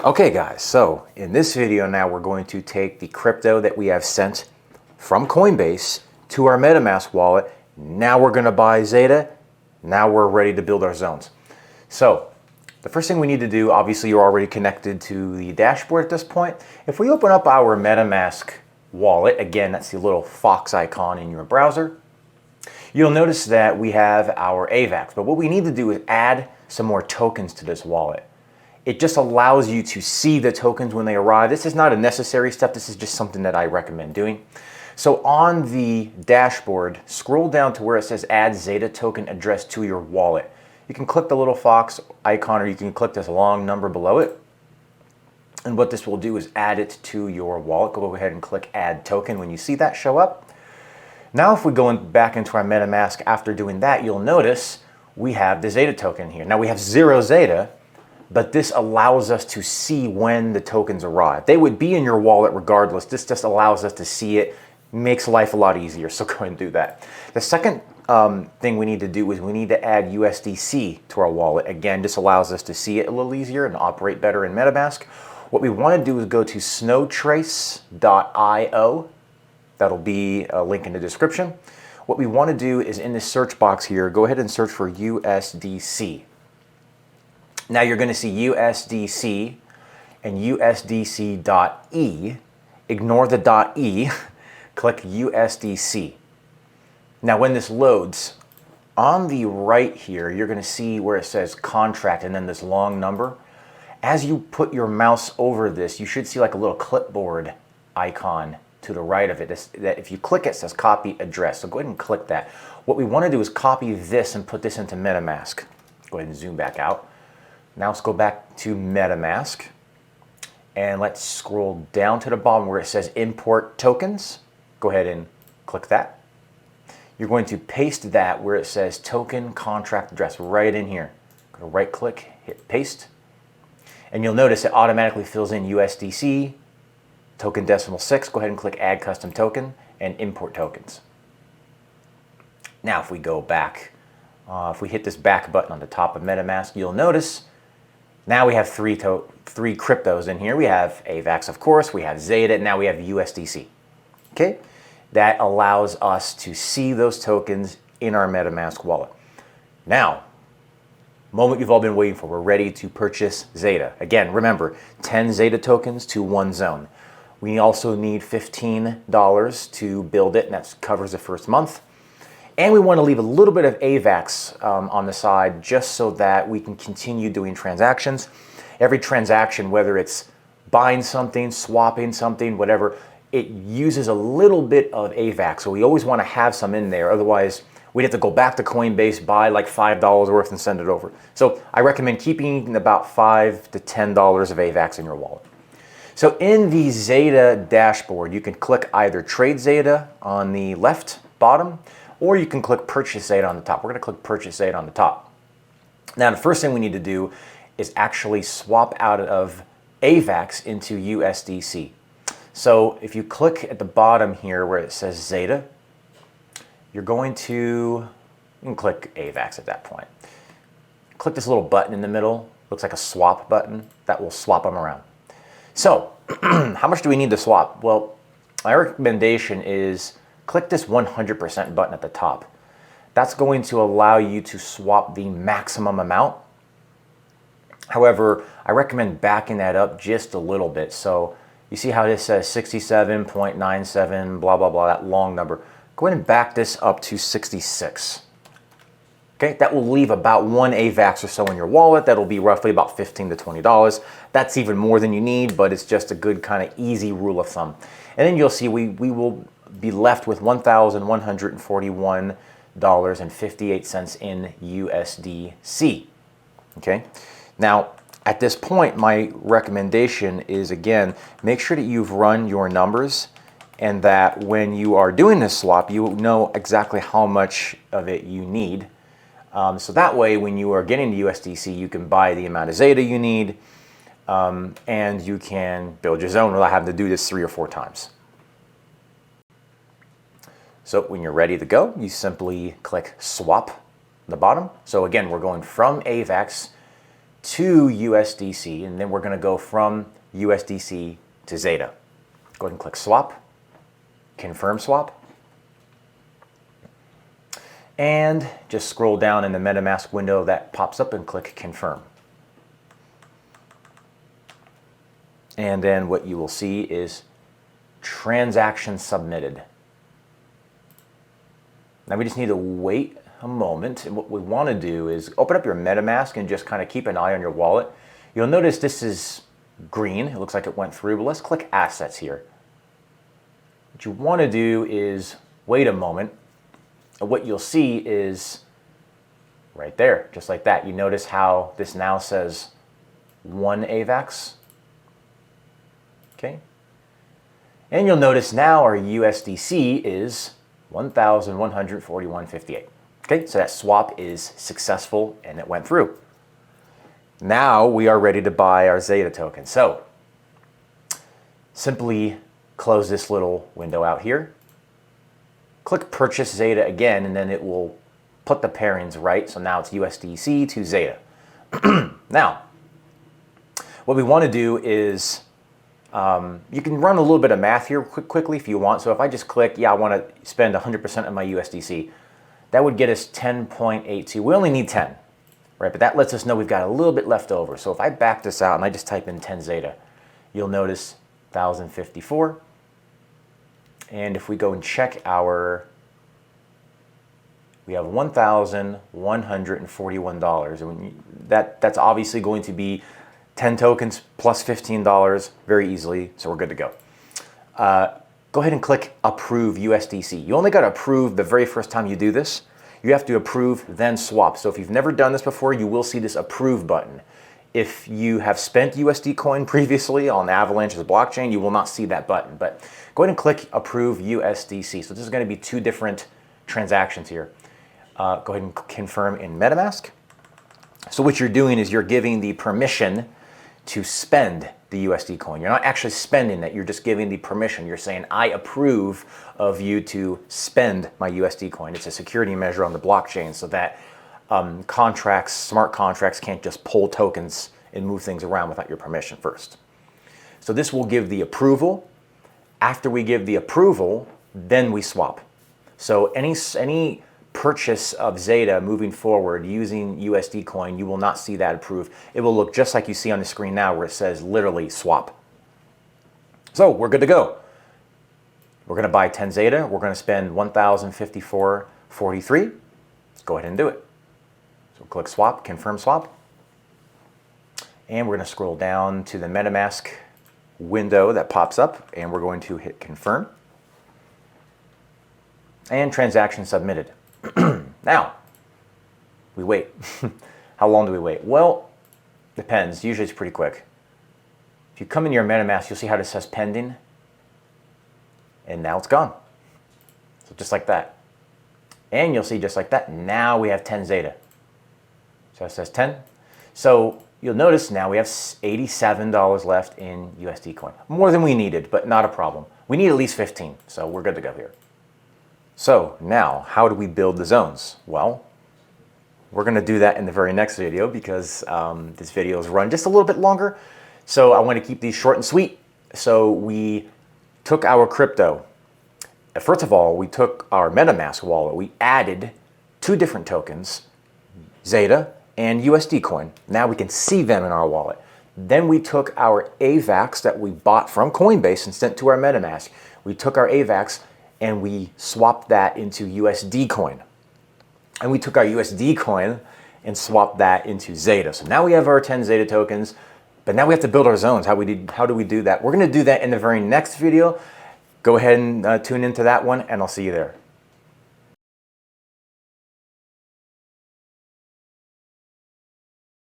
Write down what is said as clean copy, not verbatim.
Okay guys, so in this video now we're going to take the crypto that we have sent from Coinbase to our MetaMask wallet. Now we're going to buy XETA. Now we're ready to build our zones. So the first thing we need to do, obviously you're already connected to the dashboard at this point. If we open up our MetaMask wallet, again that's the little fox icon in your browser, you'll notice that we have our Avax. But what we need to do is add some more tokens to this wallet. It just allows you to see the tokens when they arrive. This is not a necessary step. This is just something that I recommend doing. So on the dashboard, scroll down to where it says add XETA token address to your wallet. You can click the little fox icon or you can click this long number below it. And what this will do is add it to your wallet. Go ahead and click add token when you see that show up. Now if we go back into our MetaMask after doing that, you'll notice we have the XETA token here. Now we have 0 XETA, but this allows us to see when the tokens arrive. They would be in your wallet regardless. This just allows us to see it, makes life a lot easier, so go ahead and do that. The second thing we need to do is we need to add USDC to our wallet. Again, this allows us to see it a little easier and operate better in MetaMask. What we want to do is go to snowtrace.io. That'll be a link in the description. What we want to do is in this search box here, go ahead and search for USDC. Now you're going to see USDC and USDC.E. Ignore the .e, click USDC. Now when this loads, on the right here, you're going to see where it says contract and then this long number. As you put your mouse over this, you should see like a little clipboard icon to the right of it. That if you click it, says copy address. So go ahead and click that. What we want to do is copy this and put this into MetaMask. Go ahead and zoom back out. Now let's go back to MetaMask and let's scroll down to the bottom where it says import tokens. Go ahead and click that. You're going to paste that where it says token contract address right in here. Go to right click, hit paste, and you'll notice it automatically fills in USDC, token decimal 6. Go ahead and click add custom token and import tokens. Now if we go back, if we hit this back button on the top of MetaMask, you'll notice now we have three cryptos in here. We have Avax, of course, we have XETA, now we have USDC. Okay, that allows us to see those tokens in our MetaMask wallet. Now, moment you've all been waiting for, we're ready to purchase XETA. Again, remember, 10 XETA tokens to 1 zone. We also need $15 to build it, and that covers the first month. And we want to leave a little bit of Avax on the side just so that we can continue doing transactions. Every transaction, whether it's buying something, swapping something, whatever, it uses a little bit of Avax. So we always want to have some in there. Otherwise, we'd have to go back to Coinbase, buy like $5 worth and send it over. So I recommend keeping about $5 to $10 of Avax in your wallet. So in the XETA dashboard, you can click either Trade XETA on the left bottom, or you can click Purchase XETA on the top. We're going to click Purchase XETA on the top. Now, the first thing we need to do is actually swap out of Avax into USDC. So if you click at the bottom here where it says XETA, you're going to, you can click Avax at that point. Click this little button in the middle, looks like a swap button, that will swap them around. So, how much do we need to swap? Well, my recommendation is click this 100% button at the top. That's going to allow you to swap the maximum amount. However, I recommend backing that up just a little bit. So you see how this says 67.97, blah, blah, blah, that long number. Go ahead and back this up to 66. Okay, that will leave about 1 Avax or so in your wallet. That'll be roughly about $15 to $20. That's even more than you need, but it's just a good kind of easy rule of thumb. And then you'll see we will be left with $1,141.58 in USDC. Okay, now at this point, my recommendation is, again, make sure that you've run your numbers and that when you are doing this swap, you know exactly how much of it you need. So that way, when you are getting the USDC, you can buy the amount of XETA you need, and you can build your zone without having to do this 3 or 4 times. So when you're ready to go, you simply click swap at the bottom. So again, we're going from Avax to USDC, and then we're going to go from USDC to Zeta. Go ahead and click swap, confirm swap, and just scroll down in the MetaMask window that pops up and click confirm. And then what you will see is transaction submitted. Now we just need to wait a moment, and what we want to do is open up your MetaMask and just kind of keep an eye on your wallet. You'll notice this is green. It looks like it went through, but let's click assets here. What you want to do is wait a moment, and what you'll see is right there, just like that. You notice how this now says 1 Avax. Okay. And you'll notice now our USDC is 1,141.58. Okay, so that swap is successful and it went through. Now we are ready to buy our Zeta token. So simply close this little window out here. Click purchase Zeta again, and then it will put the pairings right. So now it's USDC to Zeta. Now, what we want to do is you can run a little bit of math here quickly if you want. So if I just click, yeah, I want to spend 100% of my USDC, that would get us 10.82. We only need 10, right? But that lets us know we've got a little bit left over. So if I back this out and I just type in 10 Zeta, you'll notice 1,054. And if we go and check we have $1,141. And that's obviously going to be 10 tokens plus $15 very easily, so we're good to go. Go ahead and click Approve USDC. You only got to approve the very first time you do this. You have to approve, then swap. So if you've never done this before, you will see this Approve button. If you have spent USD coin previously on Avalanche's blockchain, you will not see that button. But go ahead and click Approve USDC. So this is going to be two different transactions here. Go ahead and confirm in MetaMask. So what you're doing is you're giving the permission to spend the USD coin. You're not actually spending it, you're just giving the permission. You're saying, I approve of you to spend my USD coin. It's a security measure on the blockchain so that smart contracts can't just pull tokens and move things around without your permission first. So this will give the approval. After we give the approval, then we swap. So any purchase of Zeta moving forward using USD coin, you will not see that approved. It will look just like you see on the screen now where it says literally swap. So we're good to go. We're going to buy 10 Zeta. We're going to spend 1,054.43. Let's go ahead and do it. So click swap, confirm swap. And we're going to scroll down to the MetaMask window that pops up, and we're going to hit confirm. And transaction submitted. Now, we wait. How long do we wait? Well, depends. Usually it's pretty quick. If you come in your MetaMask, you'll see how it says pending. And now it's gone. So just like that. And you'll see just like that, now we have 10 Zeta. So it says 10. So you'll notice now we have $87 left in USD coin. More than we needed, but not a problem. We need at least 15, so we're good to go here. So now, how do we build the zones? Well, we're going to do that in the very next video because this video is run just a little bit longer. So I want to keep these short and sweet. So we took our crypto. First of all, we took our MetaMask wallet. We added two different tokens, Zeta and USD coin. Now we can see them in our wallet. Then we took our Avax that we bought from Coinbase and sent to our MetaMask. We took our Avax and we swapped that into USD coin. And we took our USD coin and swapped that into Zeta. So now we have our 10 Zeta tokens, but now we have to build our zones. How do we do that? We're going to do that in the very next video. Go ahead and tune into that one, and I'll see you there.